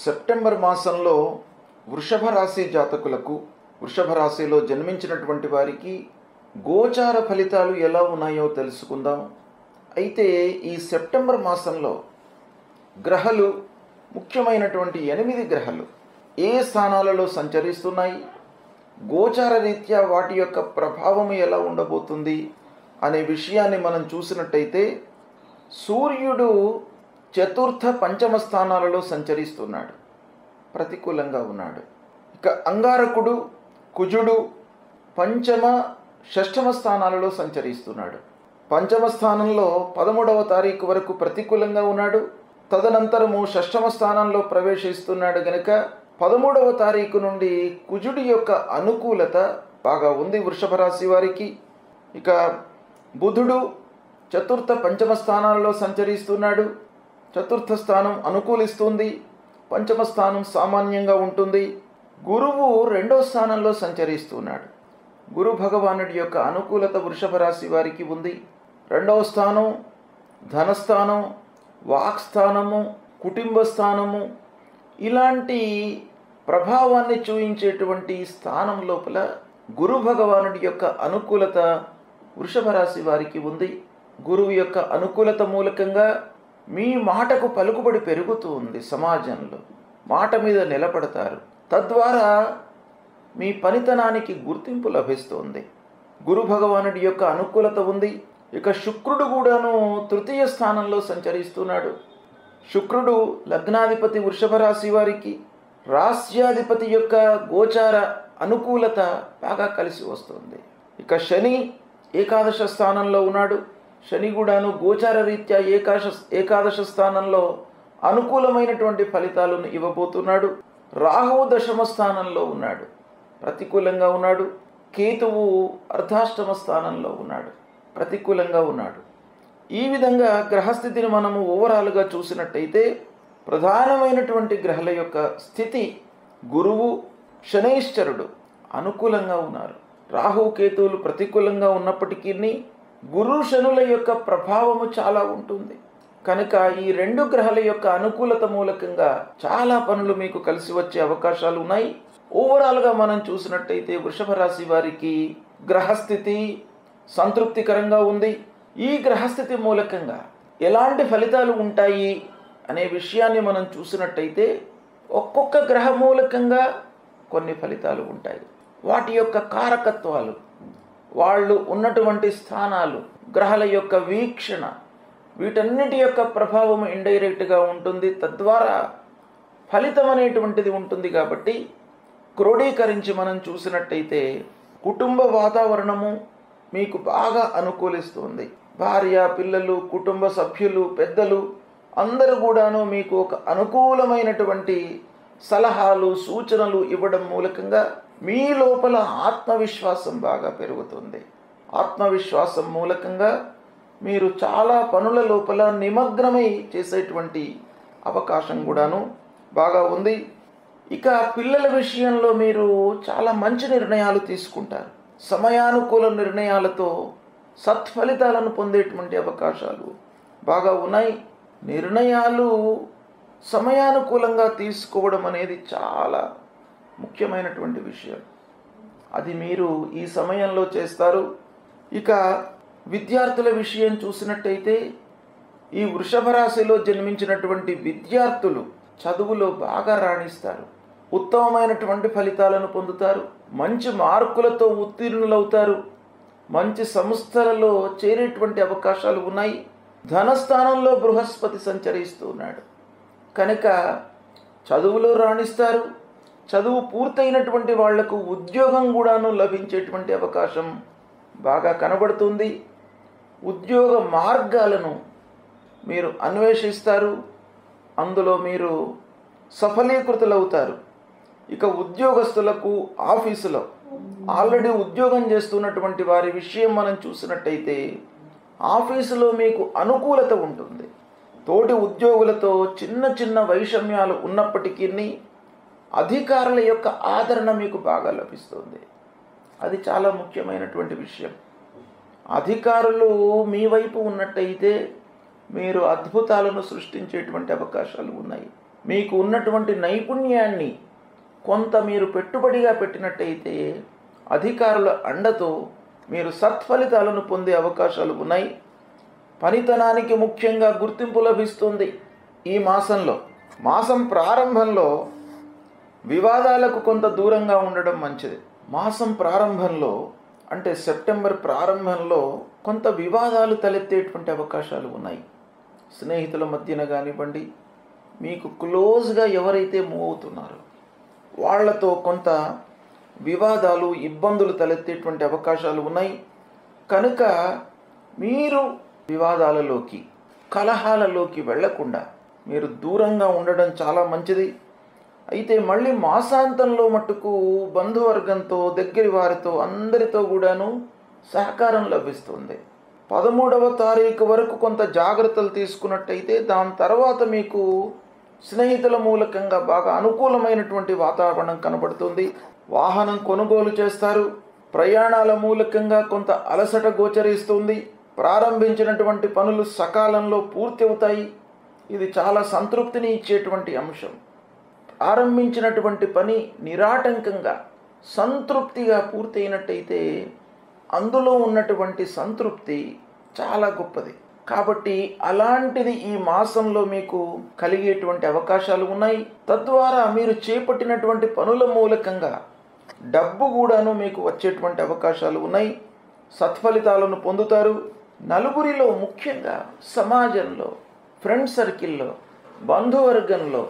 September మాసంలో వృషభ రాశి జాతకులకు, వృషభ రాశిలో జన్మించినటువంటి వారికి గోచార ఫలితాలు ఎలా ఉన్నాయో తెలుసుకుందాం. అయితే ఈ సెప్టెంబర్ మాసంలో గ్రహాలు, ముఖ్యమైనటువంటి 8 గ్రహాలు ఏ స్థానాలలో సంచరిస్తున్నాయి, గోచార రీత్యా వాటి యొక్క ప్రభావం ఎలా ఉండబోతుంది అనే విషయాన్ని మనం చూసినట్టయితే, సూర్యుడు చతుర్థ పంచమ స్థానాలలో సంచరిస్తున్నాడు, ప్రతికూలంగా ఉన్నాడు. ఇక అంగారకుడు, కుజుడు పంచమ షష్ఠమ స్థానాలలో సంచరిస్తున్నాడు. పంచమ స్థానంలో 13వ తారీఖు వరకు ప్రతికూలంగా ఉన్నాడు. తదనంతరము షష్ఠమ స్థానంలో ప్రవేశిస్తున్నాడు గనుక 13వ తారీఖు నుండి కుజుడి యొక్క అనుకూలత బాగా ఉంది వృషభ రాశి వారికి. ఇక బుధుడు చతుర్థ పంచమ స్థానాలలో సంచరిస్తున్నాడు. చతుర్థ స్థానం అనుకూలిస్తుంది, పంచమ స్థానం సామాన్యంగా ఉంటుంది. గురువు 2వ స్థానంలో సంచరిస్తున్నాడు. గురు భగవానుడి యొక్క అనుకూలత వృషభ రాశి వారికి ఉంది. 2వ స్థానం ధనస్థానం, వాక్స్థానము, కుటుంబ స్థానము, ఇలాంటి ప్రభావాన్ని చూపించేటువంటి స్థానం లోపల గురు భగవానుడి యొక్క అనుకూలత వృషభ రాశి వారికి ఉంది. గురువు యొక్క అనుకూలత మూలకంగా మీ మాటకు పలుకుబడి పెరుగుతూ ఉంది. సమాజంలో మాట మీద నిలబడతారు. తద్వారా మీ పనితనానికి గుర్తింపు లభిస్తుంది. గురు భగవానుడి యొక్క అనుకూలత ఉంది. ఇక శుక్రుడు కూడాను 3వ స్థానంలో సంచరిస్తున్నాడు. శుక్రుడు లగ్నాధిపతి వృషభ రాశి వారికి, రాస్యాధిపతి యొక్క గోచార అనుకూలత బాగా కలిసి వస్తుంది. ఇక శని ఏకాదశ స్థానంలో ఉన్నాడు. శని కూడాను గోచార రీత్యా ఏకాదశ స్థానంలో అనుకూలమైనటువంటి ఫలితాలను ఇవ్వబోతున్నాడు. రాహువు దశమ స్థానంలో ఉన్నాడు, ప్రతికూలంగా ఉన్నాడు. కేతువు అర్ధాష్టమ స్థానంలో ఉన్నాడు, ప్రతికూలంగా ఉన్నాడు. ఈ విధంగా గ్రహస్థితిని మనము ఓవరాల్గా చూసినట్టయితే, ప్రధానమైనటువంటి గ్రహాల యొక్క స్థితి గురువు, శనైశ్చరుడు అనుకూలంగా ఉన్నారు. రాహు కేతువులు ప్రతికూలంగా ఉన్నప్పటికీ గురు శనుల యొక్క ప్రభావము చాలా ఉంటుంది. కనుక ఈ 2 గ్రహాల యొక్క అనుకూలత మూలకంగా చాలా పనులు మీకు కలిసి వచ్చే అవకాశాలు ఉన్నాయి. ఓవరాల్గా మనం చూసినట్టయితే వృషభ రాశి వారికి గ్రహస్థితి సంతృప్తికరంగా ఉంది. ఈ గ్రహస్థితి మూలకంగా ఎలాంటి ఫలితాలు ఉంటాయి అనే విషయాన్ని మనం చూసినట్టయితే, ఒక్కొక్క గ్రహ మూలకంగా కొన్ని ఫలితాలు ఉంటాయి. వాటి యొక్క కారకత్వాలు, వాళ్ళు ఉన్నటువంటి స్థానాలు, గ్రహాల యొక్క వీక్షణ, వీటన్నిటి యొక్క ప్రభావం ఇండైరెక్ట్గా ఉంటుంది. తద్వారా ఫలితం అనేటువంటిది ఉంటుంది. కాబట్టి క్రోడీకరించి మనం చూసినట్టయితే కుటుంబ వాతావరణము మీకు బాగా అనుకూలిస్తుంది. భార్య, పిల్లలు, కుటుంబ సభ్యులు, పెద్దలు అందరూ కూడాను మీకు ఒక అనుకూలమైనటువంటి సలహాలు, సూచనలు ఇవ్వడం మూలకంగా మీ లోపల ఆత్మవిశ్వాసం బాగా పెరుగుతుంది. ఆత్మవిశ్వాసం మూలకంగా మీరు చాలా పనుల లోపల నిమగ్నమై చేసేటువంటి అవకాశం కూడాను బాగా ఉంది. ఇక పిల్లల విషయంలో మీరు చాలా మంచి నిర్ణయాలు తీసుకుంటారు. సమయానుకూల నిర్ణయాలతో సత్ఫలితాలను పొందేటువంటి అవకాశాలు బాగా ఉన్నాయి. నిర్ణయాలు సమయానుకూలంగా తీసుకోవడం అనేది చాలా ముఖ్యమైనటువంటి విషయం. అది మీరు ఈ సమయంలో చేస్తారు. ఇక విద్యార్థుల విషయం చూసినట్టయితే, ఈ వృషభ రాశిలో జన్మించినటువంటి విద్యార్థులు చదువులో బాగా రాణిస్తారు. ఉత్తమమైనటువంటి ఫలితాలను పొందుతారు. మంచి మార్కులతో ఉత్తీర్ణులవుతారు. మంచి సంస్థలలో చేరేటువంటి అవకాశాలు ఉన్నాయి. ధనస్థానంలో బృహస్పతి సంచరిస్తున్నాడు కనుక చదువులో రాణిస్తారు. చదువు పూర్తయినటువంటి వాళ్లకు ఉద్యోగం కూడాను లభించేటువంటి అవకాశం బాగా కనబడుతుంది. ఉద్యోగ మార్గాలను మీరు అన్వేషిస్తారు, అందులో మీరు సఫలీకృతులవుతారు. ఇక ఉద్యోగస్తులకు ఆఫీసులో ఆల్రెడీ ఉద్యోగం చేస్తున్నటువంటి వారి విషయం మనం చూసినట్టయితే, ఆఫీసులో మీకు అనుకూలత ఉంటుంది. తోటి ఉద్యోగులతో చిన్న చిన్న వైషమ్యాలు ఉన్నప్పటికీ అధికారుల యొక్క ఆదరణ మీకు బాగా లభిస్తుంది. అది చాలా ముఖ్యమైనటువంటి విషయం. అధికారులు మీ వైపు ఉన్నట్టయితే మీరు అద్భుతాలను సృష్టించేటువంటి అవకాశాలు ఉన్నాయి. మీకు ఉన్నటువంటి నైపుణ్యాన్ని కొంత మీరు పెట్టుబడిగా పెట్టినట్టయితే అధికారుల అండతో మీరు సత్ఫలితాలను పొందే అవకాశాలు ఉన్నాయి. పనితనానికి ముఖ్యంగా గుర్తింపు లభిస్తుంది. ఈ మాసం ప్రారంభంలో వివాదాలకు కొంత దూరంగా ఉండడం మంచిది. మాసం ప్రారంభంలో అంటే సెప్టెంబర్ ప్రారంభంలో కొంత వివాదాలు తలెత్తేటువంటి అవకాశాలు ఉన్నాయి. స్నేహితుల మధ్యన కానివ్వండి, మీకు క్లోజ్గా ఎవరైతే మూవ్ అవుతున్నారో వాళ్లతో కొంత వివాదాలు, ఇబ్బందులు తలెత్తేటువంటి అవకాశాలు ఉన్నాయి. కనుక మీరు వివాదాలలోకి, కలహాలలోకి వెళ్లకుండా మీరు దూరంగా ఉండడం చాలా మంచిది. అయితే మళ్ళీ మాసాంతంలో మట్టుకు బంధువర్గంతో, దగ్గరి వారితో, అందరితో కూడాను సహకారం లభిస్తుంది. 13వ తారీఖు వరకు కొంత జాగ్రత్తలు తీసుకున్నట్టయితే దాని తర్వాత మీకు స్నేహితుల మూలకంగా బాగా అనుకూలమైనటువంటి వాతావరణం కనబడుతుంది. వాహనం కొనుగోలు చేస్తారు. ప్రయాణాల మూలకంగా కొంత అలసట గోచరిస్తుంది. ప్రారంభించినటువంటి పనులు సకాలంలో పూర్తి అవుతాయి. ఇది చాలా సంతృప్తిని ఇచ్చేటువంటి అంశం. ప్రారంభించినటువంటి పని నిరాటంకంగా సంతృప్తిగా పూర్తయినట్టయితే అందులో ఉన్నటువంటి సంతృప్తి చాలా గొప్పది. కాబట్టి అలాంటిది ఈ మాసంలో మీకు కలిగేటువంటి అవకాశాలు ఉన్నాయి. తద్వారా మీరు చేపట్టినటువంటి పనుల మూలకంగా డబ్బు కూడాను మీకు వచ్చేటువంటి అవకాశాలు ఉన్నాయి. సత్ఫలితాలను పొందుతారు. నలుగురిలో, ముఖ్యంగా సమాజంలో, ఫ్రెండ్ సర్కిల్లో, బంధువర్గంలో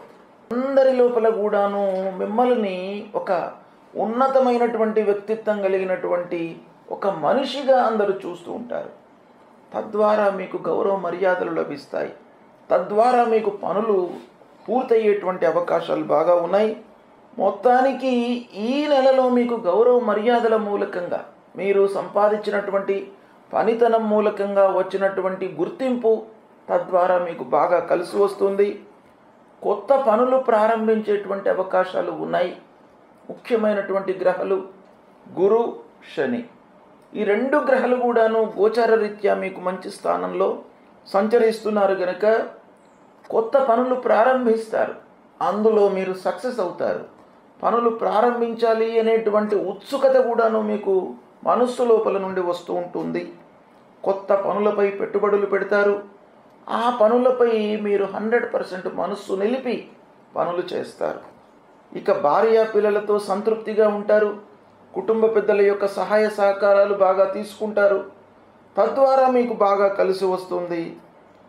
అందరి లోపల కూడాను మిమ్మల్ని ఒక ఉన్నతమైనటువంటి వ్యక్తిత్వం కలిగినటువంటి ఒక మనిషిగా అందరూ చూస్తూ ఉంటారు. తద్వారా మీకు గౌరవ మర్యాదలు లభిస్తాయి. తద్వారా మీకు పనులు పూర్తయ్యేటువంటి అవకాశాలు బాగా ఉన్నాయి. మొత్తానికి ఈ నెలలో మీకు గౌరవ మర్యాదల మూలకంగా, మీరు సంపాదించినటువంటి పనితనం మూలకంగా వచ్చినటువంటి గుర్తింపు తద్వారా మీకు బాగా కలిసి వస్తుంది. కొత్త పనులు ప్రారంభించేటువంటి అవకాశాలు ఉన్నాయి. ముఖ్యమైనటువంటి గ్రహాలు గురు, శని. ఈ 2 గ్రహాలు కూడాను గోచార రీత్యా మీకు మంచి స్థానంలో సంచరిస్తున్నారు కనుక కొత్త పనులు ప్రారంభిస్తారు. అందులో మీరు సక్సెస్ అవుతారు. పనులు ప్రారంభించాలి అనేటువంటి ఉత్సుకత కూడాను మీకు మనస్సు లోపల నుండి వస్తూ ఉంటుంది. కొత్త పనులపై పెట్టుబడులు పెడతారు. ఆ పనులపై మీరు 100% మనస్సు నిలిపి పనులు చేస్తారు. ఇక భార్య పిల్లలతో సంతృప్తిగా ఉంటారు. కుటుంబ పెద్దల యొక్క సహాయ సహకారాలు బాగా తీసుకుంటారు. తద్వారా మీకు బాగా కలిసి వస్తుంది.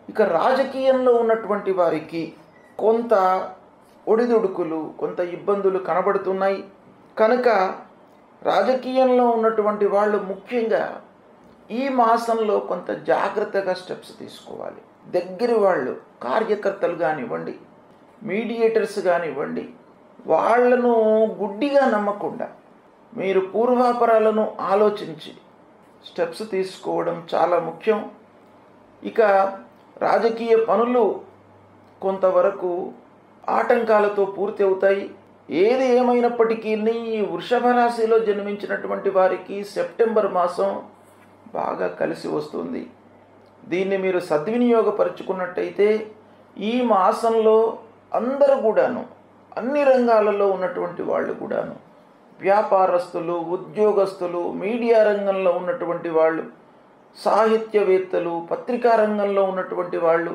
ఇక రాజకీయంలో ఉన్నటువంటి వారికి కొంత ఒడిదుడుకులు, కొంత ఇబ్బందులు కనబడుతున్నాయి. కనుక రాజకీయంలో ఉన్నటువంటి వాళ్ళు ముఖ్యంగా ఈ మాసంలో కొంత జాగ్రత్తగా స్టెప్స్ తీసుకోవాలి. దగ్గరి వాళ్ళు, కార్యకర్తలు కానివ్వండి, మీడియేటర్స్ కానివ్వండి, వాళ్లను గుడ్డిగా నమ్మకుండా మీరు పూర్వాపరాలను ఆలోచించి స్టెప్స్ తీసుకోవడం చాలా ముఖ్యం. ఇక రాజకీయ పనులు కొంతవరకు ఆటంకాలతో పూర్తి అవుతాయి. ఏది ఏమైనప్పటికీ ఈ వృషభ రాశిలో జన్మించినటువంటి వారికి సెప్టెంబర్ మాసం బాగా కలిసి వస్తుంది. దీన్ని మీరు సద్వినియోగపరుచుకున్నట్టయితే ఈ మాసంలో అందరూ కూడాను, అన్ని రంగాలలో ఉన్నటువంటి వాళ్ళు కూడాను, వ్యాపారస్తులు, ఉద్యోగస్తులు, మీడియా రంగంలో ఉన్నటువంటి వాళ్ళు, సాహిత్యవేత్తలు, పత్రికా రంగంలో ఉన్నటువంటి వాళ్ళు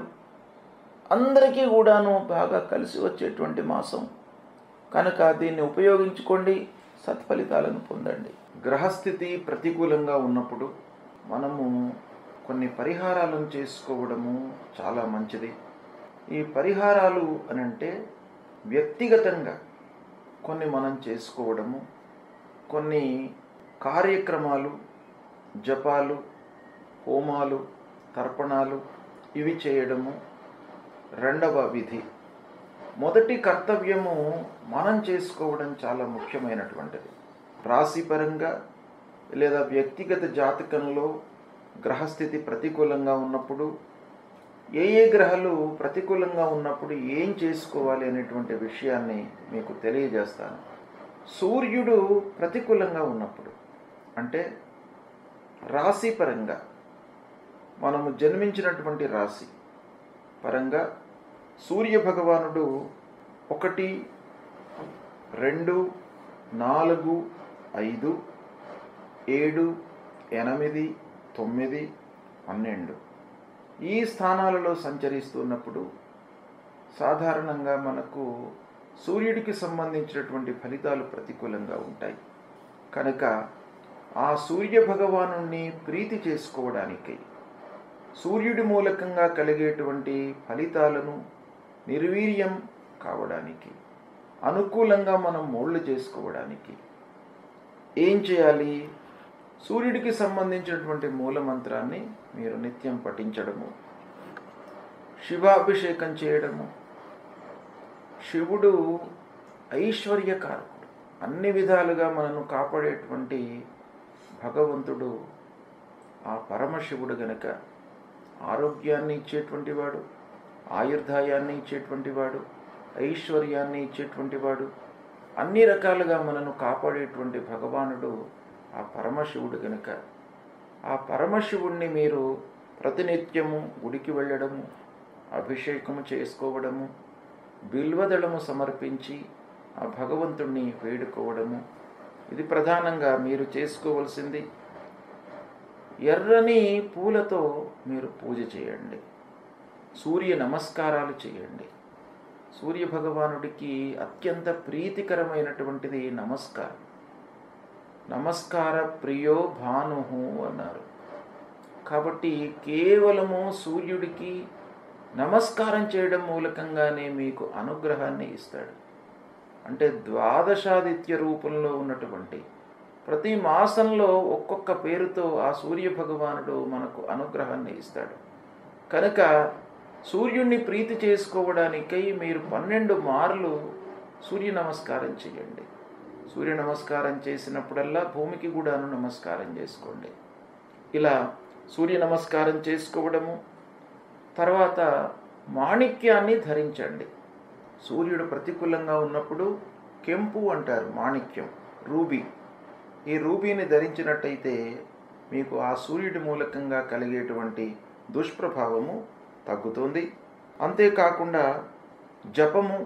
అందరికీ కూడాను బాగా కలిసి వచ్చేటువంటి మాసం కనుక దీన్ని ఉపయోగించుకోండి. సత్ఫలితాలను పొందండి. గ్రహస్థితి ప్రతికూలంగా ఉన్నప్పుడు మనము కొన్ని పరిహారాలను చేసుకోవడము చాలా మంచిది. ఈ పరిహారాలు అనంటే వ్యక్తిగతంగా కొన్ని మనం చేసుకోవడము, కొన్ని కార్యక్రమాలు, జపాలు, హోమాలు, తర్పణాలు ఇవి చేయడము రెండవ విధి. మొదటి కర్తవ్యము మనం చేసుకోవడం చాలా ముఖ్యమైనటువంటిది. రాశిపరంగా లేదా వ్యక్తిగత జాతకంలో గ్రహస్థితి ప్రతికూలంగా ఉన్నప్పుడు, ఏ గ్రహాలు ప్రతికూలంగా ఉన్నప్పుడు ఏం చేసుకోవాలి అనేటువంటి విషయాన్ని మీకు తెలియజేస్తాను. సూర్యుడు ప్రతికూలంగా ఉన్నప్పుడు అంటే రాశి పరంగా, మనము జన్మించినటువంటి రాశి పరంగా సూర్య భగవానుడు 1, 2, 4, 5, 7, 8, 9, 12 ఈ స్థానాలలో సంచరిస్తున్నప్పుడు సాధారణంగా మనకు సూర్యుడికి సంబంధించినటువంటి ఫలితాలు ప్రతికూలంగా ఉంటాయి. కనుక ఆ సూర్య భగవానుణ్ణి ప్రీతి చేసుకోవడానికి, సూర్యుడి మూలకంగా కలిగేటువంటి ఫలితాలను నిర్వీర్యం కావడానికి, అనుకూలంగా మనం మోల్డ్ చేసుకోవడానికి ఏం చేయాలి? సూర్యుడికి సంబంధించినటువంటి మూలమంత్రాన్ని మీరు నిత్యం పఠించడము, శివాభిషేకం చేయడము. శివుడు ఐశ్వర్యకారకుడు, అన్ని విధాలుగా మనను కాపాడేటువంటి భగవంతుడు. ఆ పరమశివుడు గనక ఆరోగ్యాన్ని ఇచ్చేటువంటి వాడు, ఆయుర్దాయాన్ని ఇచ్చేటువంటి వాడు, ఐశ్వర్యాన్ని ఇచ్చేటువంటి వాడు, అన్ని రకాలుగా మనను కాపాడేటువంటి భగవానుడు ఆ పరమశివుడు గనుక ఆ పరమశివుణ్ణి మీరు ప్రతినిత్యము గుడికి వెళ్ళడము, అభిషేకము చేసుకోవడము, బిల్వదళము సమర్పించి ఆ భగవంతుణ్ణి వేడుకోవడము, ఇది ప్రధానంగా మీరు చేసుకోవలసింది. ఎర్రని పూలతో మీరు పూజ చేయండి, సూర్య నమస్కారాలు చేయండి. సూర్య భగవానుడికి అత్యంత ప్రీతికరమైనటువంటిది నమస్కారం. నమస్కార ప్రియో భాను అన్నారు. కాబట్టి కేవలము సూర్యుడికి నమస్కారం చేయడం మూలకంగానే మీకు అనుగ్రహాన్ని ఇస్తాడు. అంటే ద్వాదశాదిత్య రూపంలో ఉన్నటువంటి ప్రతి మాసంలో ఒక్కొక్క పేరుతో ఆ సూర్య భగవానుడు మనకు అనుగ్రహాన్ని ఇస్తాడు. కనుక సూర్యుడిని ప్రీతి చేసుకోవడానికై మీరు 12 మార్లు సూర్య నమస్కారం చేయండి. సూర్య నమస్కారం చేసినప్పుడల్లా భూమికి కూడాను నమస్కారం చేసుకోండి. ఇలా సూర్య నమస్కారం చేసుకోవడము, తర్వాత మాణిక్యాన్ని ధరించండి. సూర్యుడు ప్రతికూలంగా ఉన్నప్పుడు కెంపు అంటారు, మాణిక్యం, రూబీ. ఈ రూబీని ధరించినట్టయితే మీకు ఆ సూర్యుడి మూలకంగా కలిగేటువంటి దుష్ప్రభావము తగ్గుతుంది. అంతేకాకుండా జపము,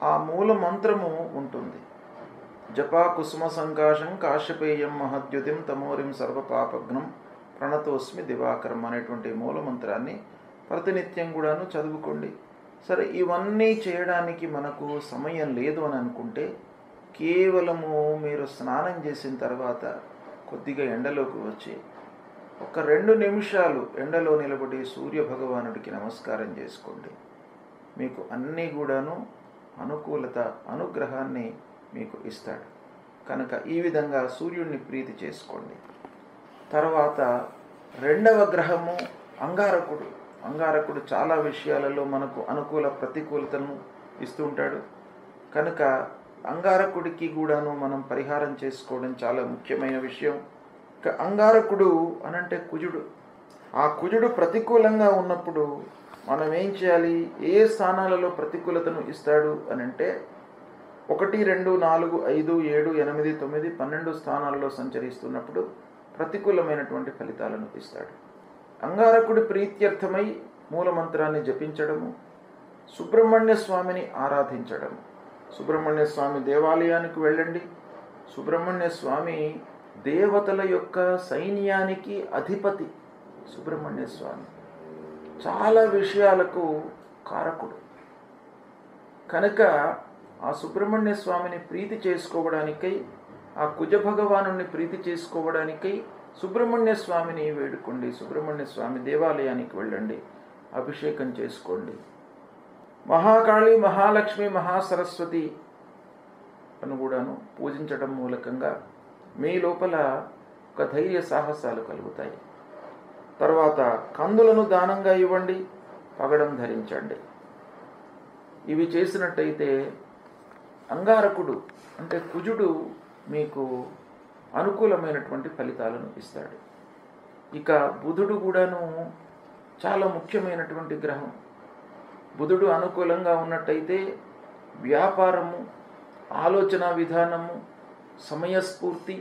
ఆ మూల మంత్రము ఉంటుంది. జపా కుసుమ సంకాశం కాశ్యపేయం మహద్యుతిం తమోరిం సర్వపాపఘ్నం ప్రణతోస్మి దివాకరం అనేటువంటి మూలమంత్రాన్ని ప్రతినిత్యం కూడాను చదువుకోండి. సరే, ఇవన్నీ చేయడానికి మనకు సమయం లేదు అని అనుకుంటే కేవలము మీరు స్నానం చేసిన తర్వాత కొద్దిగా ఎండలోకి వచ్చి 2 నిమిషాలు ఎండలో నిలబడి సూర్య భగవానుడికి నమస్కారం చేసుకోండి. మీకు అన్నీ కూడాను అనుకూలత, అనుగ్రహాన్ని మీకు ఇస్తాడు. కనుక ఈ విధంగా సూర్యుడిని ప్రీతి చేసుకోండి. తర్వాత 2వ గ్రహము అంగారకుడు. అంగారకుడు చాలా విషయాలలో మనకు అనుకూల ప్రతికూలతను ఇస్తూ ఉంటాడు. కనుక అంగారకుడికి కూడాను మనం పరిహారం చేసుకోవడం చాలా ముఖ్యమైన విషయం. అంగారకుడు అనంటే కుజుడు. ఆ కుజుడు ప్రతికూలంగా ఉన్నప్పుడు మనం ఏం చేయాలి? ఏ స్థానాలలో ప్రతికూలతను ఇస్తాడు అనంటే 1, 2, 4, 5, 7, 8, 9, 12 స్థానాల్లో సంచరిస్తున్నప్పుడు ప్రతికూలమైనటువంటి ఫలితాలను ఇస్తాడు. అంగారకుడి ప్రీత్యర్థమై మూలమంత్రాన్ని జపించడము, సుబ్రహ్మణ్య స్వామిని ఆరాధించడము. సుబ్రహ్మణ్య స్వామి దేవాలయానికి వెళ్ళండి. సుబ్రహ్మణ్య స్వామి దేవతల యొక్క సైన్యానికి అధిపతి. సుబ్రహ్మణ్య స్వామి చాలా విషయాలకు కారకుడు. కనుక ఆ సుబ్రహ్మణ్య స్వామిని ప్రీతి చేసుకోవడానికై, ఆ కుజ భగవానుని ప్రీతి చేసుకోవడానికై సుబ్రహ్మణ్య స్వామిని వేడుకోండి. సుబ్రహ్మణ్య స్వామి దేవాలయానికి వెళ్ళండి, అభిషేకం చేసుకోండి. మహాకాళి, మహాలక్ష్మి, మహాసరస్వతి అని కూడాను పూజించడం మూలకంగా మీ లోపల ఒక ధైర్య సాహసాలు కలుగుతాయి. తర్వాత కందులను దానంగా ఇవ్వండి, పగడం ధరించండి. ఇవి చేసినట్టయితే అంగారకుడు అంటే కుజుడు మీకు అనుకూలమైనటువంటి ఫలితాలను ఇస్తాడు. ఇక బుధుడు కూడాను చాలా ముఖ్యమైనటువంటి గ్రహం. బుధుడు అనుకూలంగా ఉన్నట్టయితే వ్యాపారము, ఆలోచన విధానము, సమయస్ఫూర్తి,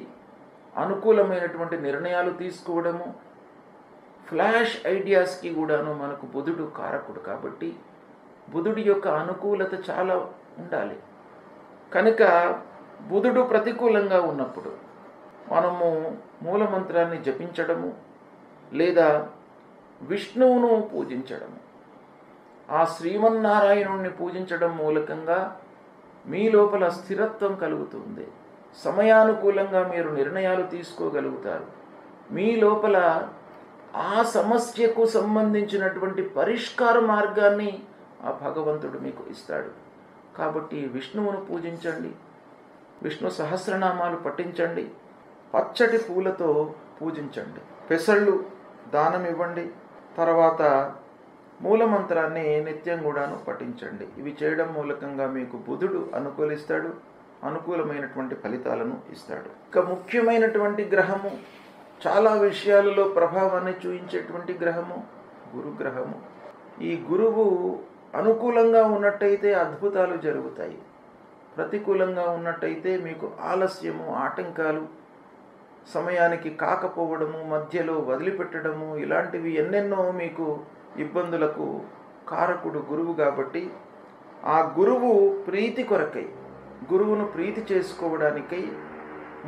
అనుకూలమైనటువంటి నిర్ణయాలు తీసుకోవడము, ఫ్లాష్ ఐడియాస్కి కూడాను మనకు బుధుడు కారకుడు. కాబట్టి బుధుడి యొక్క అనుకూలత చాలా ఉండాలి. కనుక బుధుడు ప్రతికూలంగా ఉన్నప్పుడు మనము మూలమంత్రాన్ని జపించడము లేదా విష్ణువును పూజించడము, ఆ శ్రీమన్నారాయణుణ్ణి పూజించడం మూలకంగా మీ లోపల స్థిరత్వం కలుగుతుంది. సమయానుకూలంగా మీరు నిర్ణయాలు తీసుకోగలుగుతారు. మీ లోపల ఆ సమస్యకు సంబంధించినటువంటి పరిష్కార మార్గాన్ని ఆ భగవంతుడు మీకు ఇస్తాడు. కాబట్టి విష్ణువును పూజించండి, విష్ణు సహస్రనామాలు పఠించండి, పచ్చటి పూలతో పూజించండి, పెసళ్ళు దానం ఇవ్వండి, తర్వాత మూలమంత్రాన్ని నిత్యం కూడాను పఠించండి. ఇవి చేయడం మూలకంగా మీకు బుధుడు అనుకూలిస్తాడు, అనుకూలమైనటువంటి ఫలితాలను ఇస్తాడు. ఇక ముఖ్యమైనటువంటి గ్రహము, చాలా విషయాలలో ప్రభావాన్ని చూపించేటువంటి గ్రహము గురుగ్రహము. ఈ గురువు అనుకూలంగా ఉన్నట్టయితే అద్భుతాలు జరుగుతాయి, ప్రతికూలంగా ఉన్నట్టయితే మీకు ఆలస్యము, ఆటంకాలు, సమయానికి కాకపోవడము, మధ్యలో వదిలిపెట్టడము, ఇలాంటివి ఎన్నెన్నో మీకు ఇబ్బందులకు కారకుడు గురువు. కాబట్టి ఆ గురువు ప్రీతి కొరకై, గురువును ప్రీతి చేసుకోవడానికై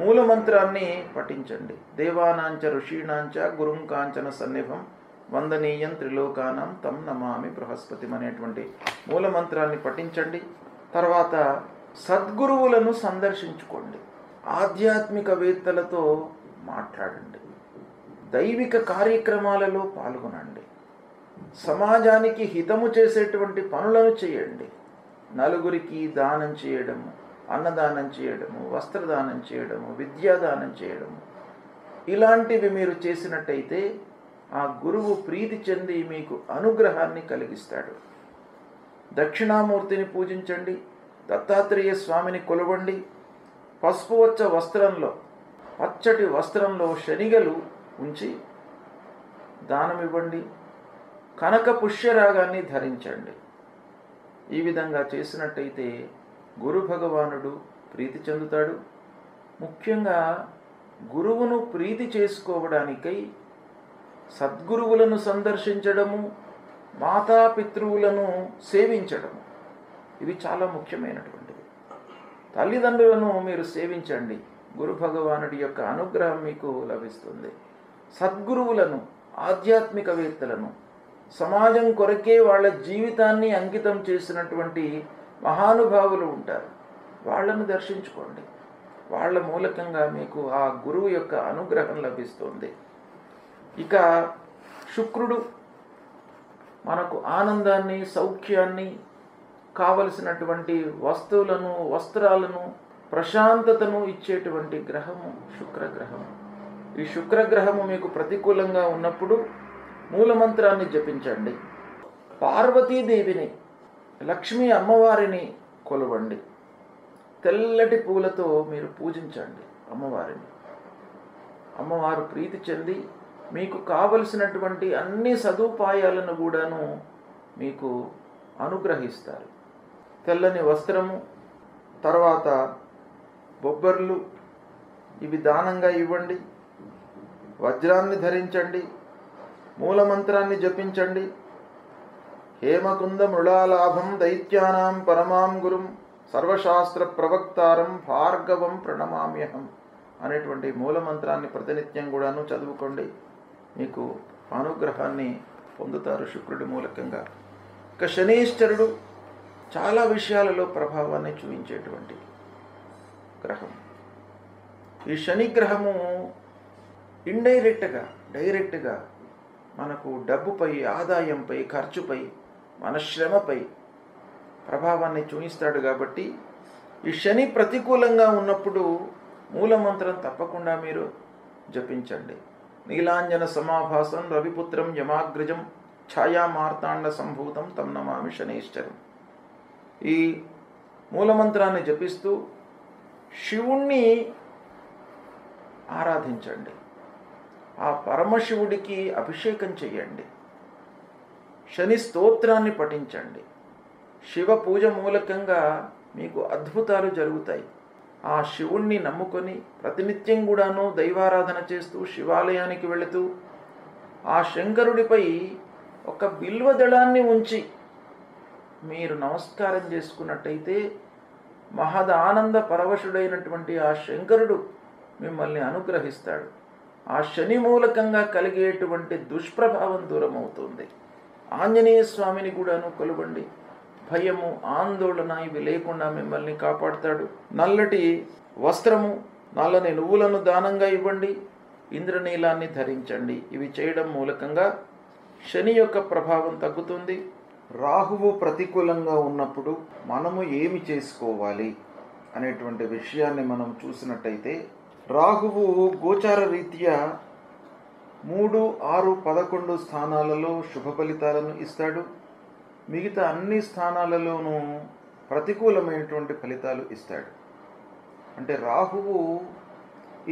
మూలమంత్రాన్ని పఠించండి. దేవానాంచ ఋషీణాంచ గురుం కాంచన సన్నిభం వందనీయం త్రిలోకానం తం నమామి బృహస్పతి అనేటువంటి మూలమంత్రాన్ని పఠించండి. తర్వాత సద్గురువులను సందర్శించుకోండి, ఆధ్యాత్మికవేత్తలతో మాట్లాడండి, దైవిక కార్యక్రమాలలో పాల్గొనండి, సమాజానికి హితము చేసేటువంటి పనులను చేయండి. నలుగురికి దానం చేయడము, అన్నదానం చేయడము, వస్త్రదానం చేయడము, విద్యాదానం చేయడము, ఇలాంటివి మీరు చేసినట్టయితే ఆ గురువు ప్రీతి చెంది మీకు అనుగ్రహాన్ని కలిగిస్తాడు. దక్షిణామూర్తిని పూజించండి, దత్తాత్రేయ స్వామిని కొలవండి, పసుపువచ్చ వస్త్రంలో, పచ్చటి వస్త్రంలో శనిగలు ఉంచి దానమివ్వండి, కనక పుష్యరాగాన్ని ధరించండి. ఈ విధంగా చేసినట్టయితే గురు భగవానుడు ప్రీతి చెందుతాడు. ముఖ్యంగా గురువును ప్రీతి చేసుకోవడానికై సద్గురువులను సందర్శించడము, మాతాపితృవులను సేవించడము, ఇవి చాలా ముఖ్యమైనటువంటివి. తల్లిదండ్రులను మీరు సేవించండి, గురు భగవానుడి యొక్క అనుగ్రహం మీకు లభిస్తుంది. సద్గురువులను, ఆధ్యాత్మికవేత్తలను, సమాజం కొరకే వాళ్ళ జీవితాన్ని అంకితం చేసినటువంటి మహానుభావులు ఉంటారు, వాళ్ళను దర్శించుకోండి. వాళ్ళ మూలకంగా మీకు ఆ గురువు యొక్క అనుగ్రహం లభిస్తుంది. ఇక శుక్రుడు మనకు ఆనందాన్ని, సౌఖ్యాన్ని, కావలసినటువంటి వస్తువులను, వస్త్రాలను, ప్రశాంతతను ఇచ్చేటువంటి గ్రహము శుక్రగ్రహము. ఈ శుక్రగ్రహము మీకు ప్రతికూలంగా ఉన్నప్పుడు మూలమంత్రాన్ని జపించండి. పార్వతీదేవిని, లక్ష్మీ అమ్మవారిని కొలవండి. తెల్లటి పూలతో మీరు పూజించండి అమ్మవారిని. అమ్మవారు ప్రీతి చెంది మీకు కావలసినటువంటి అన్ని సదుపాయాలను కూడాను మీకు అనుగ్రహిస్తారు. తెల్లని వస్త్రము, తర్వాత బొబ్బర్లు, ఇవి దానంగా ఇవ్వండి. వజ్రాన్ని ధరించండి, మూలమంత్రాన్ని జపించండి. హేమకుంద మృళాలాభం దైత్యానాం పరమాం గురుం సర్వశాస్త్ర ప్రవక్తారం భార్గవం ప్రణమామ్యహం అనేటువంటి మూలమంత్రాన్ని ప్రతినిత్యం కూడాను చదువుకోండి. మీకు అనుగ్రహాన్ని పొందుతారు శుక్రుడి మూలకంగా. ఇక శనీశ్వరుడు చాలా విషయాలలో ప్రభావాన్ని చూపించేటువంటి గ్రహం. ఈ శని గ్రహము ఇండైరెక్ట్గా, డైరెక్ట్గా మనకు డబ్బుపై, ఆదాయంపై, ఖర్చుపై, మన శ్రమపై ప్రభావాన్ని చూపిస్తాడు. కాబట్టి ఈ శని ప్రతికూలంగా ఉన్నప్పుడు మూలమంత్రం తప్పకుండా మీరు జపించండి. నీలాంజన సమాభాసం రవిపుత్రం యమాగ్రజం ఛాయా మార్తాండ సంభూతం తం నమామి శనైశ్చరం. ఈ మూలమంత్రాన్ని జపిస్తూ శివుణ్ణి ఆరాధించండి, ఆ పరమశివుడికి అభిషేకం చేయండి, శని స్తోత్రాన్ని పఠించండి. శివ పూజ మూలకంగా మీకు అద్భుతాలు జరుగుతాయి. ఆ శివుణ్ణి నమ్ముకొని ప్రతినిత్యం కూడాను దైవారాధన చేస్తూ శివాలయానికి వెళుతూ ఆ శంకరుడిపై ఒక బిల్వదళాన్ని ఉంచి మీరు నమస్కారం చేసుకున్నట్టయితే మహదానంద పరవశుడైనటువంటి ఆ శంకరుడు మిమ్మల్ని అనుగ్రహిస్తాడు. ఆ శని మూలకంగా కలిగేటువంటి దుష్ప్రభావం దూరం అవుతుంది. ఆంజనేయ స్వామిని కూడాను కొలవండి. భయము, ఆందోళన ఇవి లేకుండా మిమ్మల్ని కాపాడుతాడు. నల్లటి వస్త్రము, నల్లని నువ్వులను దానంగా ఇవ్వండి. ఇంద్రనీలాన్ని ధరించండి. ఇవి చేయడం మూలకంగా శని యొక్క ప్రభావం తగ్గుతుంది. రాహువు ప్రతికూలంగా ఉన్నప్పుడు మనము ఏమి చేసుకోవాలి అనేటువంటి విషయాన్ని మనం చూసినట్టయితే, రాహువు గోచార రీత్యా 3, 6, 11 స్థానాలలో శుభ ఫలితాలను ఇస్తాడు. మిగతా అన్ని స్థానాలలోనూ ప్రతికూలమైనటువంటి ఫలితాలు ఇస్తాడు. అంటే రాహువు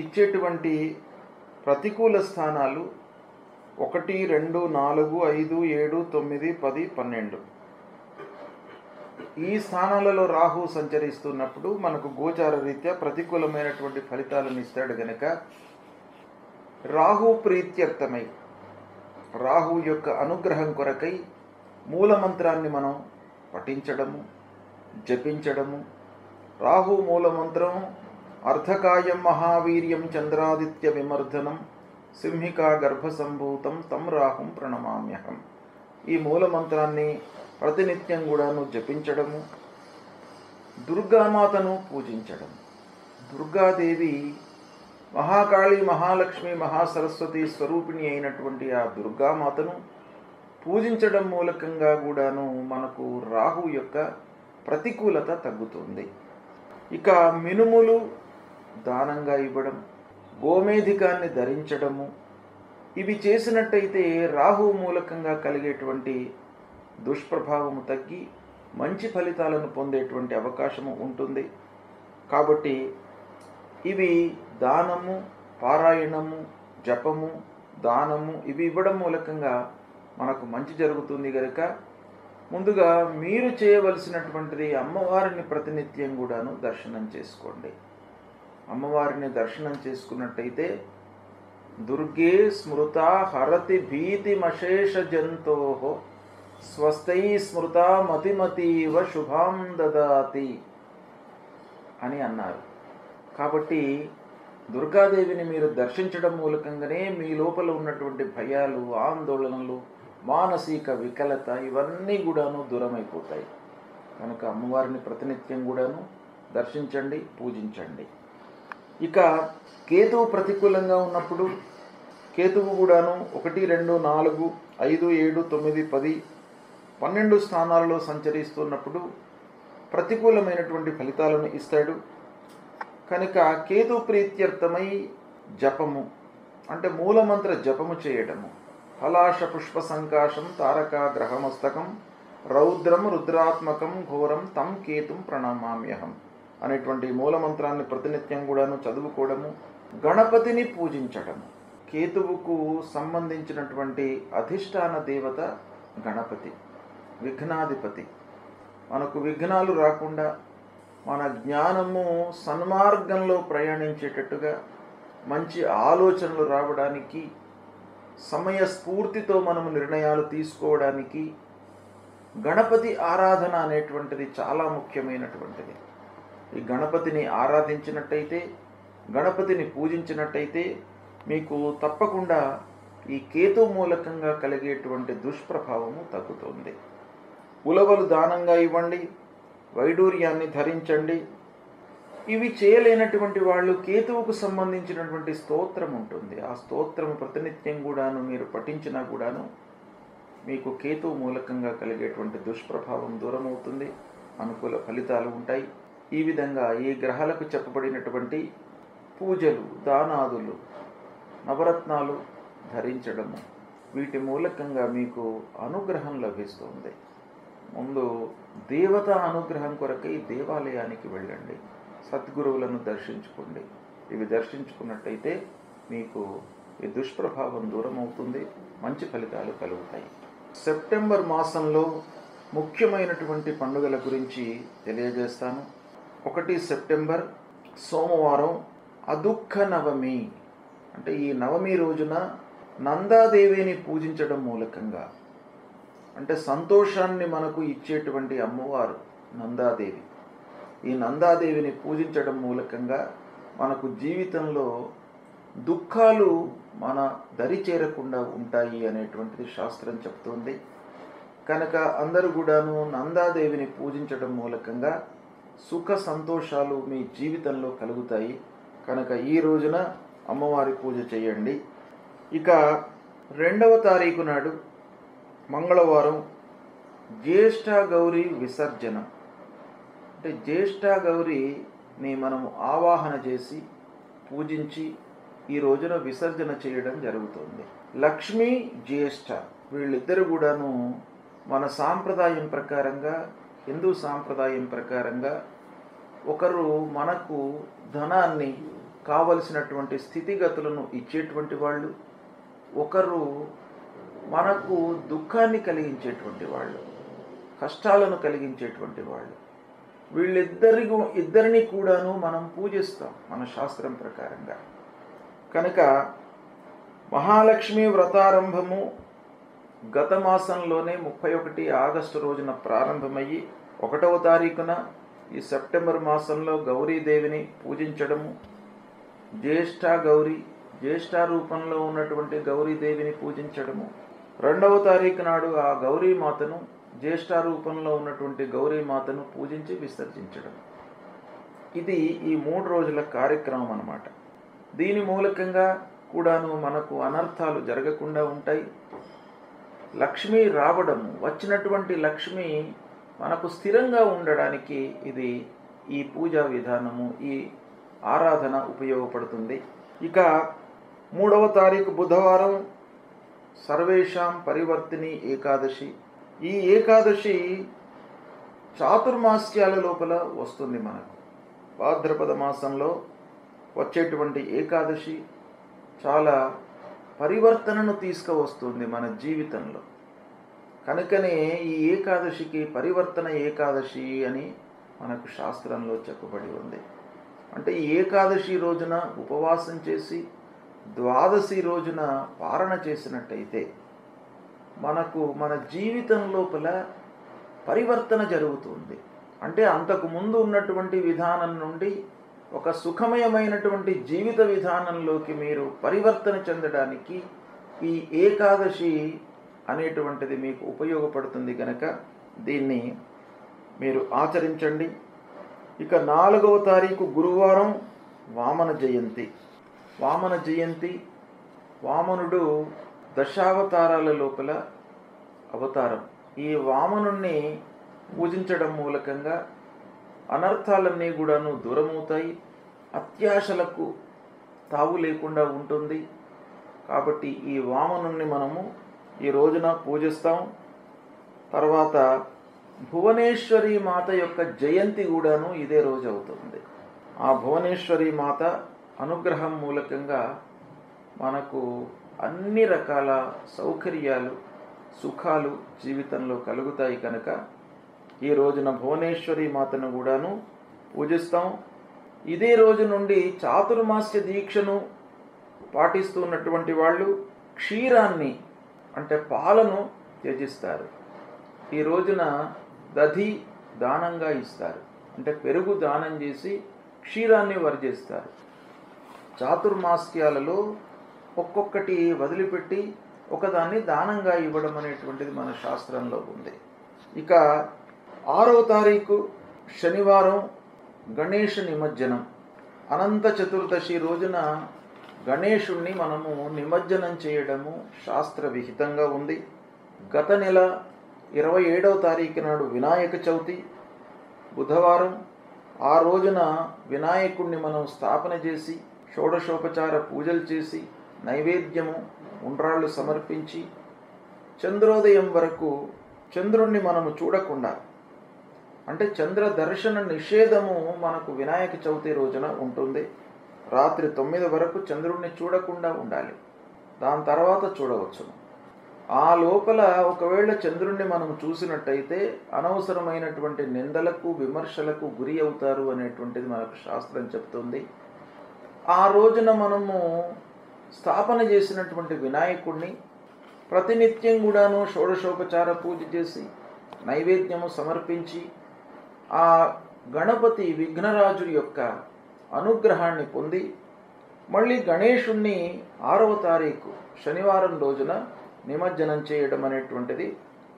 ఇచ్చేటువంటి ప్రతికూల స్థానాలు 1, 2, 4, 5, 7, 9, 10, 12. ఈ స్థానాలలో రాహు సంచరిస్తున్నప్పుడు మనకు గోచార రీత్యా ప్రతికూలమైనటువంటి ఫలితాలను ఇస్తాడు గనక రాహు ప్రీత్యర్థమై, రాహు యొక్క అనుగ్రహం కొరకై మూలమంత్రాన్ని మనం పఠించడము, జపించడము. రాహు మూలమంత్రం అర్ధకాయం మహావీర్యం చంద్రాదిత్య విమర్ధనం సింహికా గర్భసంభూతం తం రాహుం ప్రణమామ్యహం. ఈ మూలమంత్రాన్ని ప్రతినిత్యం కూడాను జపించడము. దుర్గామాతను పూజించడం. దుర్గాదేవి మహాకాళి, మహాలక్ష్మి, మహాసరస్వతి స్వరూపిణి అయినటువంటి ఆ దుర్గామాతను పూజించడం మూలకంగా కూడాను మనకు రాహు యొక్క ప్రతికూలత తగ్గుతుంది. ఇక మినుములు దానంగా ఇవ్వడం, గోమేధికాన్ని ధరించడము, ఇవి చేసినట్టయితే రాహు మూలకంగా కలిగేటువంటి దుష్ప్రభావము తగ్గి మంచి ఫలితాలను పొందేటువంటి అవకాశము ఉంటుంది. కాబట్టి ఇవి దానము, పారాయణము, జపము, దానము ఇవి ఇవ్వడం మూలకంగా మనకు మంచి జరుగుతుంది కనుక ముందుగా మీరు చేయవలసినటువంటిది అమ్మవారిని ప్రతినిత్యం కూడాను దర్శనం చేసుకోండి. అమ్మవారిని దర్శనం చేసుకున్నట్టయితే దుర్గే స్మృత హరతి భీతిమశేష జంతో స్వస్థై స్మృత మతిమతీవ శుభాం దదాతి అని అన్నారు. కాబట్టి దుర్గాదేవిని మీరు దర్శించడం మూలకంగానే మీ లోపల ఉన్నటువంటి భయాలు, ఆందోళనలు, మానసిక వికలత ఇవన్నీ కూడాను దూరమైపోతాయి. కనుక అమ్మవారిని ప్రతినిత్యం కూడాను దర్శించండి, పూజించండి. ఇక కేతువు ప్రతికూలంగా ఉన్నప్పుడు కేతువు కూడాను 1, 2, 4, 5, 7, 9, 10, 12 స్థానాలలో సంచరిస్తున్నప్పుడు ప్రతికూలమైనటువంటి ఫలితాలను ఇస్తాడు. కనుక కేతు ప్రీత్యర్థమై జపము అంటే మూలమంత్ర జపము చేయడము. హలాష పుష్ప సంకాశం తారక గ్రహమస్తకం రౌద్రం రుద్రాత్మకం ఘోరం తం కేతుం ప్రణమామ్యహం అనేటువంటి మూలమంత్రాన్ని ప్రతినిత్యం కూడాను చదువుకోవడము. గణపతిని పూజించడము. కేతువుకు సంబంధించినటువంటి అధిష్టాన దేవత గణపతి, విఘ్నాధిపతి. మనకు విఘ్నాలు రాకుండా మన జ్ఞానము సన్మార్గంలో ప్రయాణించేటట్టుగా మంచి ఆలోచనలు రావడానికి, సమయస్ఫూర్తితో మనము నిర్ణయాలు తీసుకోవడానికి గణపతి ఆరాధన అనేటువంటిది చాలా ముఖ్యమైనటువంటిది. ఈ గణపతిని ఆరాధించినట్టయితే, గణపతిని పూజించినట్టయితే మీకు తప్పకుండా ఈ కేతు మూలకంగా కలిగేటువంటి దుష్ప్రభావము తగ్గుతుంది. ఉలవలు దానంగా ఇవ్వండి, వైడూర్యాన్ని ధరించండి. ఇవి చేయలేనటువంటి వాళ్ళు కేతువుకు సంబంధించినటువంటి స్తోత్రం ఉంటుంది. ఆ స్తోత్రము ప్రతినిత్యం కూడాను మీరు పఠించినా కూడాను మీకు కేతువు మూలకంగా కలిగేటువంటి దుష్ప్రభావం దూరం అవుతుంది, అనుకూల ఫలితాలు ఉంటాయి. ఈ విధంగా ఈ గ్రహాలకు చెప్పబడినటువంటి పూజలు, దానాదులు, నవరత్నాలు ధరించడము వీటి మూలకంగా మీకు అనుగ్రహం లభిస్తుంది. ముందు దేవతా అనుగ్రహం కొరకై దేవాలయానికి వెళ్ళండి, సద్గురువులను దర్శించుకోండి. ఇవి దర్శించుకున్నట్టయితే మీకు ఈ దుష్ప్రభావం దూరం అవుతుంది, మంచి ఫలితాలు కలుగుతాయి. సెప్టెంబర్ మాసంలో ముఖ్యమైనటువంటి పండుగల గురించి తెలియజేస్తాను. 1 సెప్టెంబర్ సోమవారం అదుఃఖ నవమి. అంటే ఈ నవమి రోజున నందాదేవిని పూజించడం మూలకంగా అంటే సంతోషాన్ని మనకు ఇచ్చేటువంటి అమ్మవారు నందాదేవి. ఈ నందాదేవిని పూజించడం మూలకంగా మనకు జీవితంలో దుఃఖాలు మన దరి చేరకుండా ఉంటాయి అనేటువంటిది శాస్త్రం చెప్తుంది. కనుక అందరూ కూడాను నందాదేవిని పూజించడం మూలకంగా సుఖ సంతోషాలు మీ జీవితంలో కలుగుతాయి. కనుక ఈ రోజున అమ్మవారి పూజ చేయండి. ఇక 2వ తారీఖు నాడు మంగళవారం జ్యేష్ఠ గౌరీ విసర్జనం. అంటే జ్యేష్ఠ గౌరీని మనము ఆవాహన చేసి పూజించి ఈ రోజున విసర్జన చేయడం జరుగుతుంది. లక్ష్మీ జ్యేష్ఠ వీళ్ళిద్దరు కూడాను మన సాంప్రదాయం ప్రకారంగా, హిందూ సాంప్రదాయం ప్రకారంగా ఒకరు మనకు ధనాన్ని, కావలసినటువంటి స్థితిగతులను ఇచ్చేటువంటి వాళ్ళు, ఒకరు మనకు దుఃఖాన్ని కలిగించేటువంటి వాళ్ళు, కష్టాలను కలిగించేటువంటి వాళ్ళు. ఇద్దరిని కూడాను మనం పూజిస్తాం మన శాస్త్రం ప్రకారంగా. కనుక మహాలక్ష్మి వ్రతారంభము గత మాసంలోనే 31 ఆగస్టు రోజున ప్రారంభమయ్యి 1వ తారీఖున ఈ సెప్టెంబర్ మాసంలో గౌరీదేవిని పూజించడము, జ్యేష్ఠ గౌరీ, జ్యేష్ఠ రూపంలో ఉన్నటువంటి గౌరీదేవిని పూజించడము, 2వ తారీఖు నాడు ఆ గౌరీమాతను, జ్యేష్ఠ రూపంలో ఉన్నటువంటి గౌరీమాతను పూజించి విసర్జించడం. ఇది ఈ 3 రోజుల కార్యక్రమం అన్నమాట. దీని మూలకంగా కూడాను మనకు అనర్థాలు జరగకుండా ఉంటాయి. లక్ష్మి రావడము, వచ్చినటువంటి లక్ష్మి మనకు స్థిరంగా ఉండడానికి ఇది ఈ పూజా విధానము, ఈ ఆరాధన ఉపయోగపడుతుంది. ఇక 3వ తారీఖు బుధవారం సర్వేషాం పరివర్తిని ఏకాదశి. ఈ ఏకాదశి చాతుర్మాస్యాల లోపల వస్తుంది. మనకు భాద్రపద మాసంలో వచ్చేటువంటి ఏకాదశి చాలా పరివర్తనను తీసుకువస్తుంది మన జీవితంలో. కనుకనే ఈ ఏకాదశికి పరివర్తన ఏకాదశి అని మనకు శాస్త్రంలో చెప్పబడి ఉంది. అంటే ఈ ఏకాదశి రోజున ఉపవాసం చేసి ద్వాదశి రోజున పారణ చేసినట్టయితే మనకు మన జీవితం లోపల పరివర్తన జరుగుతుంది. అంటే అంతకు ముందు ఉన్నటువంటి విధానం నుండి ఒక సుఖమయమైనటువంటి జీవిత విధానంలోకి మీరు పరివర్తన చెందడానికి ఈ ఏకాదశి అనేటువంటిది మీకు ఉపయోగపడుతుంది. కనుక దీన్ని మీరు ఆచరించండి. ఇక 4వ తారీఖు గురువారం వామన జయంతి. వామన జయంతి, వామనుడు దశావతారాల లోపల అవతారం. ఈ వామనుణ్ణి పూజించడం మూలకంగా అనర్థాలన్నీ కూడాను దూరమవుతాయి, అత్యాశలకు తావు లేకుండా ఉంటుంది. కాబట్టి ఈ వామనుణ్ణి మనము ఈ రోజున పూజిస్తాం. తర్వాత భువనేశ్వరి మాత యొక్క జయంతి కూడాను ఇదే రోజు అవుతుంది. ఆ భువనేశ్వరి మాత అనుగ్రహం మూలకంగా మనకు అన్ని రకాల సౌకర్యాలు, సుఖాలు జీవితంలో కలుగుతాయి. కనుక ఈ రోజున భువనేశ్వరి మాతను కూడాను పూజిస్తాం. ఇదే రోజు నుండి చాతుర్మాస్య దీక్షను పాటిస్తున్నటువంటి వాళ్ళు క్షీరాన్ని, అంటే పాలను త్యజిస్తారు. ఈ రోజున దధి దానంగా ఇస్తారు, అంటే పెరుగు దానం చేసి క్షీరాన్ని వర్జిస్తారు. చాతుర్మాస్యాలలో ఒక్కొక్కటి వదిలిపెట్టి ఒకదాన్ని దానంగా ఇవ్వడం అనేటువంటిది మన శాస్త్రంలో ఉంది. ఇక 6వ తారీఖు శనివారం గణేష నిమజ్జనం. అనంత చతుర్దశి రోజున గణేశుణ్ణి మనము నిమజ్జనం చేయడము శాస్త్ర విహితంగా ఉంది. గత నెల 27వ తారీఖు నాడు వినాయక చవితి బుధవారం. ఆ రోజున వినాయకుణ్ణి మనం స్థాపన చేసి షోడశోపచార పూజలు చేసి నైవేద్యము ఉండ్రాళ్ళు సమర్పించి చంద్రోదయం వరకు చంద్రుణ్ణి మనము చూడకుండా, అంటే చంద్ర దర్శన నిషేధము మనకు వినాయక చవితి రోజున ఉంటుంది. రాత్రి 9 వరకు చంద్రుణ్ణి చూడకుండా ఉండాలి, దాని తర్వాత చూడవచ్చును. ఆ లోపల ఒకవేళ చంద్రుణ్ణి మనం చూసినట్టయితే అనవసరమైనటువంటి నిందలకు, విమర్శలకు గురి అవుతారు అనేటువంటిది మనకు శాస్త్రం చెప్తుంది. ఆ రోజున మనము స్థాపన చేసినటువంటి వినాయకుడిని ప్రతినిత్యం కూడాను షోడశోపచార పూజ చేసి నైవేద్యము సమర్పించి ఆ గణపతి విఘ్నరాజు యొక్క అనుగ్రహాన్ని పొంది మళ్ళీ గణేశుణ్ణి 6వ తారీఖు శనివారం రోజున నిమజ్జనం చేయడం అనేటువంటిది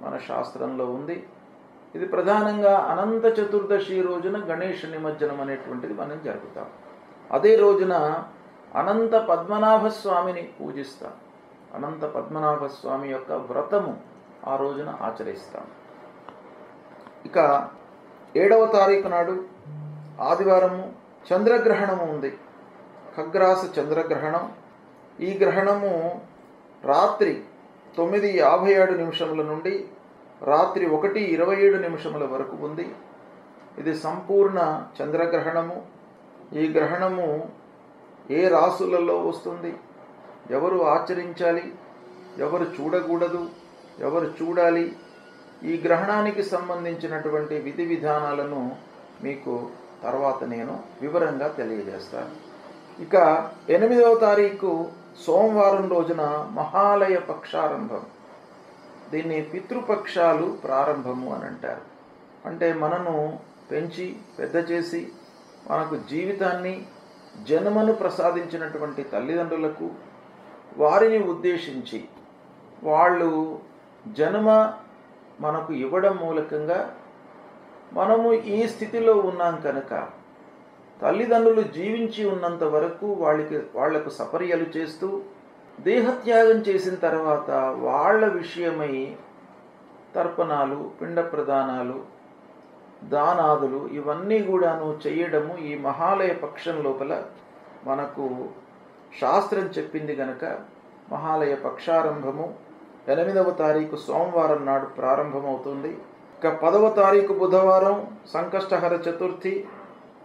మన శాస్త్రంలో ఉంది. ఇది ప్రధానంగా అనంత చతుర్దశి రోజున గణేష నిమజ్జనం అనేటువంటిది మనం జరుపుతాం. అదే రోజున అనంత పద్మనాభ స్వామిని పూజిస్తాం. అనంత పద్మనాభ స్వామి యొక్క వ్రతము ఆ రోజున ఆచరిస్తాం. ఇక 7వ తారీఖు నాడు ఆదివారము చంద్రగ్రహణము ఉంది. ఖగ్రాస చంద్రగ్రహణం. ఈ గ్రహణము రాత్రి 9:57 నుండి రాత్రి 1:27 వరకు ఉంది. ఇది సంపూర్ణ చంద్రగ్రహణము. ఈ గ్రహణము ఏ రాసులలో వస్తుంది, ఎవరు ఆచరించాలి, ఎవరు చూడకూడదు, ఎవరు చూడాలి, ఈ గ్రహణానికి సంబంధించినటువంటి విధి విధానాలను మీకు తర్వాత నేను వివరంగా తెలియజేస్తాను. ఇక 8వ తారీఖు సోమవారం రోజున మహాలయ పక్షారంభం. దీన్ని పితృపక్షాలు ప్రారంభము అని అంటారు. అంటే మనను పెంచి పెద్ద చేసి మనకు జీవితాన్ని జన్మను ప్రసాదించినటువంటి తల్లిదండ్రులకు వారిని ఉద్దేశించి వాళ్ళు జన్మ మనకు ఇవ్వడం మూలకంగా మనము ఈ స్థితిలో ఉన్నాం కనుక తల్లిదండ్రులు జీవించి ఉన్నంత వరకు వాళ్లకు సపర్యలు చేస్తూ దేహత్యాగం చేసిన తర్వాత వాళ్ళ విషయమై తర్పణాలు, పిండ ప్రదానాలు, దానాదులు ఇవన్నీ కూడాను చేయడము ఈ మహాలయ పక్షం లోపల మనకు శాస్త్రం చెప్పింది గనక మహాలయ పక్షారంభము 8వ తారీఖు సోమవారం నాడు ప్రారంభమవుతుంది. ఇక 10వ తారీఖు బుధవారం సంకష్టహర చతుర్థి.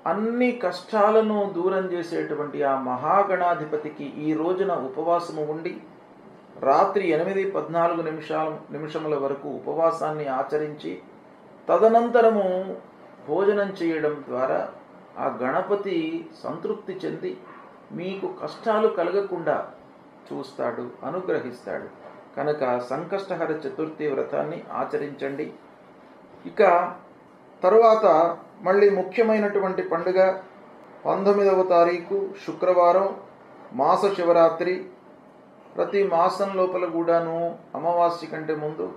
అన్ని కష్టాలను దూరం చేసేటువంటి ఆ మహాగణాధిపతికి ఈ రోజున ఉపవాసము ఉండి రాత్రి 8:14 వరకు ఉపవాసాన్ని ఆచరించి తదనంతరము భోజనం చేయడం ద్వారా ఆ గణపతి సంతృప్తి చెంది మీకు కష్టాలు కలగకుండా చూస్తాడు, అనుగ్రహిస్తాడు. కనుక సంకష్టహర చతుర్థి వ్రతాన్ని ఆచరించండి. ఇక తరువాత మళ్ళీ ముఖ్యమైనటువంటి పండుగ 19వ తారీఖు శుక్రవారం మాస శివరాత్రి. ప్రతి మాసం లోపల కూడాను అమావాస్య కంటే ముందు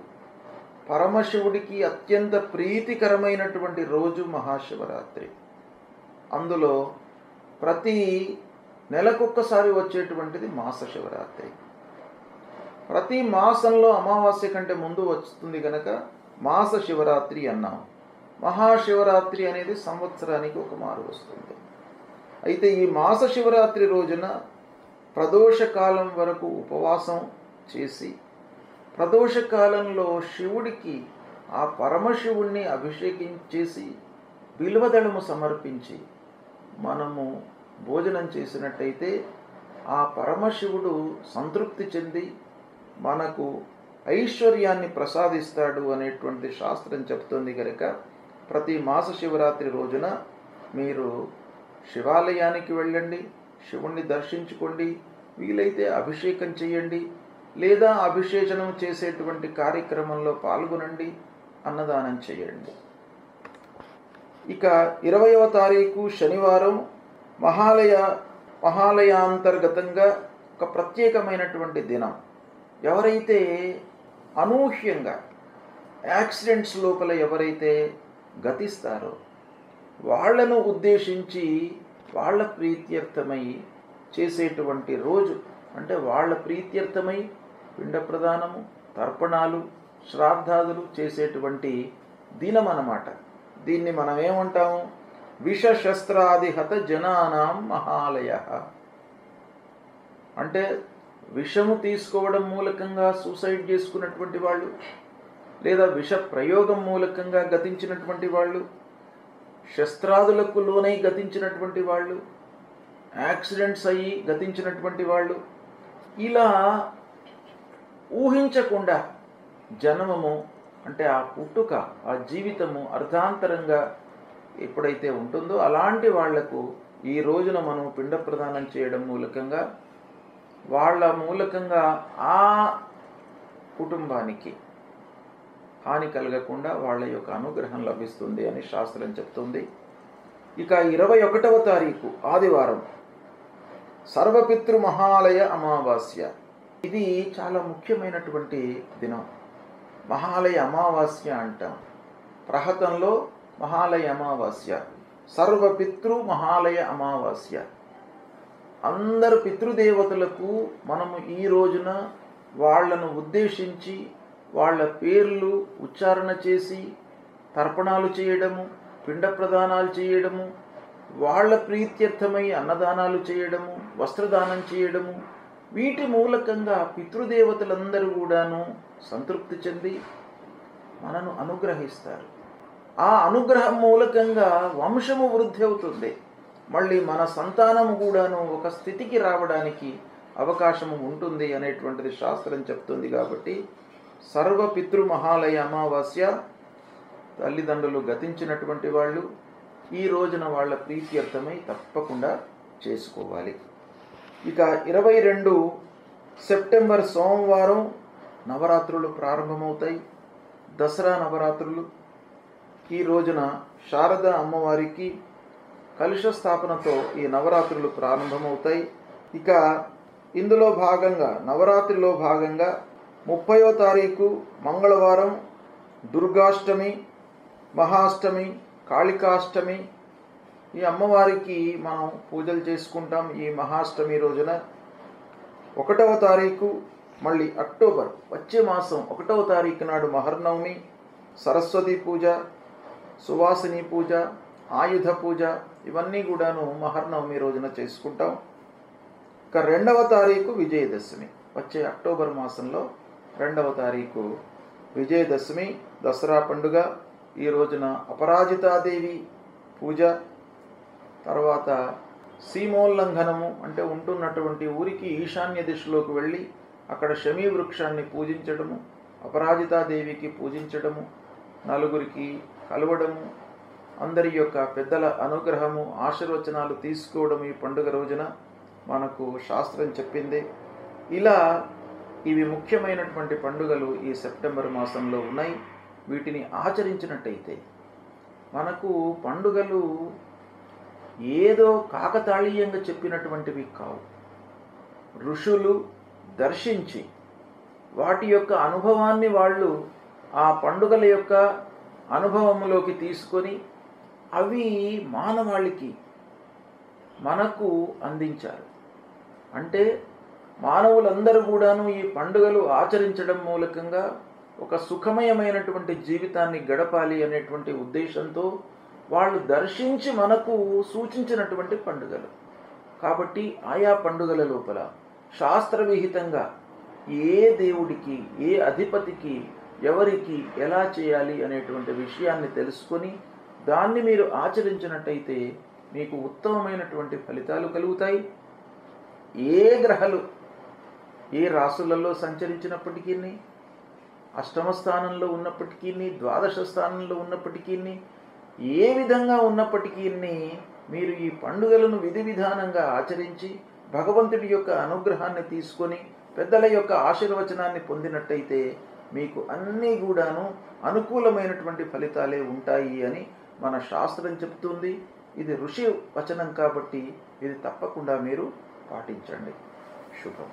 పరమశివుడికి అత్యంత ప్రీతికరమైనటువంటి రోజు మహాశివరాత్రి. అందులో ప్రతి నెలకొక్కసారి వచ్చేటువంటిది మాస శివరాత్రి. ప్రతి మాసంలో అమావాస్య కంటే ముందు వస్తుంది కనుక మాస శివరాత్రి అన్నాం. మహాశివరాత్రి అనేది సంవత్సరానికి ఒక మారు వస్తుంది. అయితే ఈ మాస శివరాత్రి రోజున ప్రదోషకాలం వరకు ఉపవాసం చేసి ప్రదోషకాలంలో శివుడికి ఆ పరమశివుణ్ణి అభిషేకించేసి బిల్వదళము సమర్పించి మనము భోజనం చేసినట్టయితే ఆ పరమశివుడు సంతృప్తి చెంది మనకు ఐశ్వర్యాన్ని ప్రసాదిస్తాడు అనేటువంటి శాస్త్రం చెప్తుంది కనుక ప్రతి మాస శివరాత్రి రోజున మీరు శివాలయానికి వెళ్ళండి, శివుణ్ణి దర్శించుకోండి, వీలైతే అభిషేకం చేయండి, లేదా అభిషేచనం చేసేటువంటి కార్యక్రమంలో పాల్గొనండి, అన్నదానం చేయండి. ఇక 20వ తారీఖు శనివారం మహాలయాంతర్గతంగా ఒక ప్రత్యేకమైనటువంటి దినం. ఎవరైతే అనూహ్యంగా యాక్సిడెంట్స్ లోపల ఎవరైతే గతిస్తారో వాళ్లను ఉద్దేశించి వాళ్ళ ప్రీత్యర్థమై చేసేటువంటి రోజు. అంటే వాళ్ళ ప్రీత్యర్థమై పిండ ప్రదానము, తర్పణాలు, శ్రాద్ధాదులు చేసేటువంటి దినం అన్నమాట. దీన్ని మనం ఏమంటాము? విషశస్త్రాదిహత జనానాం మహాలయ. అంటే విషము తీసుకోవడం మూలకంగా సూసైడ్ చేసుకున్నటువంటి వాళ్ళు, లేదా విష ప్రయోగం మూలకంగా గతించినటువంటి వాళ్ళు, శస్త్రాదులకు లోనై గతించినటువంటి వాళ్ళు, యాక్సిడెంట్స్ అయ్యి గతించినటువంటి వాళ్ళు, ఇలా ఊహించకుండా జన్మము అంటే ఆ పుట్టుక, ఆ జీవితము అర్ధాంతరంగా ఎప్పుడైతే ఉంటుందో అలాంటి వాళ్లకు ఈ రోజున మనం పిండ ప్రదానం చేయడం మూలకంగా వాళ్ళ మూలకంగా ఆ కుటుంబానికి హాని కలగకుండా వాళ్ళ యొక్క అనుగ్రహం లభిస్తుంది అని శాస్త్రం చెప్తుంది. ఇక 21వ తారీఖు ఆదివారం సర్వపితృ మహాలయ అమావాస్య. ఇది చాలా ముఖ్యమైనటువంటి దినం. మహాలయ అమావాస్య అంటాం. ప్రహతంలో మహాలయ అమావాస్య, సర్వపితృ మహాలయ అమావాస్య. అందరు పితృదేవతలకు మనము ఈ రోజున వాళ్లను ఉద్దేశించి వాళ్ళ పేర్లు ఉచ్చారణ చేసి తర్పణాలు చేయడము, పిండ ప్రదానాలు చేయడము, వాళ్ళ ప్రీత్యర్థమై అన్నదానాలు చేయడము, వస్త్రదానం చేయడము, వీటి మూలకంగా పితృదేవతలందరూ కూడాను సంతృప్తి చెంది మనను అనుగ్రహిస్తారు. ఆ అనుగ్రహం మూలకంగా వంశము వృద్ధి అవుతుంది. మళ్ళీ మన సంతానము కూడాను ఒక స్థితికి రావడానికి అవకాశము ఉంటుంది అనేటువంటిది శాస్త్రం చెప్తుంది. కాబట్టి సర్వపితృ మహాలయ అమావాస్య తల్లిదండ్రులు గతించినటువంటి వాళ్ళు ఈ రోజున వాళ్ళ ప్రీత్యర్థమై తప్పకుండా చేసుకోవాలి. ఇక 22 సెప్టెంబర్ సోమవారం నవరాత్రులు ప్రారంభమవుతాయి. దసరా నవరాత్రులు. ఈ రోజున శారద అమ్మవారికి కలుష స్థాపనతో ఈ నవరాత్రులు ప్రారంభమవుతాయి. ఇక ఇందులో భాగంగా నవరాత్రిలో భాగంగా 30వ తారీఖు మంగళవారం దుర్గాష్టమి, మహాష్టమి, కాళికాష్టమి. ఈ అమ్మవారికి మనం పూజలు చేసుకుంటాం ఈ మహాష్టమి రోజున. 1వ తారీఖు మళ్ళీ అక్టోబర్ వచ్చే మాసం 1వ తారీఖు నాడు మహర్నవమి, సరస్వతి పూజ, సువాసిని పూజ, ఆయుధ పూజ, ఇవన్నీ కూడాను మహర్నవమి రోజున చేసుకుంటాం. ఇక 2వ తారీఖు విజయదశమి. వచ్చే అక్టోబర్ మాసంలో 2వ తారీఖు విజయదశమి, దసరా పండుగ. ఈ రోజున అపరాజితాదేవి పూజ, తర్వాత సీమోల్లంఘనము అంటే ఉంటున్నటువంటి ఊరికి ఈశాన్య దిశలోకి వెళ్ళి అక్కడ శమీ వృక్షాన్ని పూజించడము, అపరాజితాదేవికి పూజించడము, నలుగురికి కలవడము, అందరి యొక్క పెద్దల అనుగ్రహము, ఆశీర్వచనాలు తీసుకోవడం ఈ పండుగ రోజున మనకు శాస్త్రం చెప్పింది. ఇలా ఇవి ముఖ్యమైనటువంటి పండుగలు ఈ సెప్టెంబర్ మాసంలో ఉన్నాయి. వీటిని ఆచరించినట్టయితే మనకు పండుగలు ఏదో కాకతాళీయంగా చెప్పినటువంటివి కావు. ఋషులు దర్శించి వాటి యొక్క అనుభవాన్ని వాళ్ళు ఆ పండుగల యొక్క అనుభవంలోకి తీసుకొని అవి మానవాళికి మనకు అందించారు. అంటే మానవులందరూ కూడాను ఈ పండుగలు ఆచరించడం మూలకంగా ఒక సుఖమయమైనటువంటి జీవితాన్ని గడపాలి అనేటువంటి ఉద్దేశంతో వాళ్ళు దర్శించి మనకు సూచించినటువంటి పండుగలు. కాబట్టి ఆయా పండుగల లోపల శాస్త్రవిహితంగా ఏ దేవుడికి, ఏ అధిపతికి, ఎవరికి ఎలా చేయాలి అనేటువంటి విషయాన్ని తెలుసుకొని దాన్ని మీరు ఆచరించినట్టయితే మీకు ఉత్తమమైనటువంటి ఫలితాలు కలుగుతాయి. ఏ గ్రహాలు ఏ రాసులలో సంచరించినప్పటికీ, అష్టమ స్థానంలో ఉన్నప్పటికీ, ద్వాదశ స్థానంలో ఉన్నప్పటికీ, ఏ విధంగా ఉన్నప్పటికీ మీరు ఈ పండుగలను విధి విధానంగా ఆచరించి భగవంతుడి యొక్క అనుగ్రహాన్ని తీసుకొని పెద్దల యొక్క ఆశీర్వచనాన్ని పొందినట్టయితే మీకు అన్నీ కూడాను అనుకూలమైనటువంటి ఫలితాలే ఉంటాయి అని మన శాస్త్రం చెప్తుంది. ఇది ఋషి వచనం కాబట్టి ఇది తప్పకుండా మీరు పాటించండి. శుభం.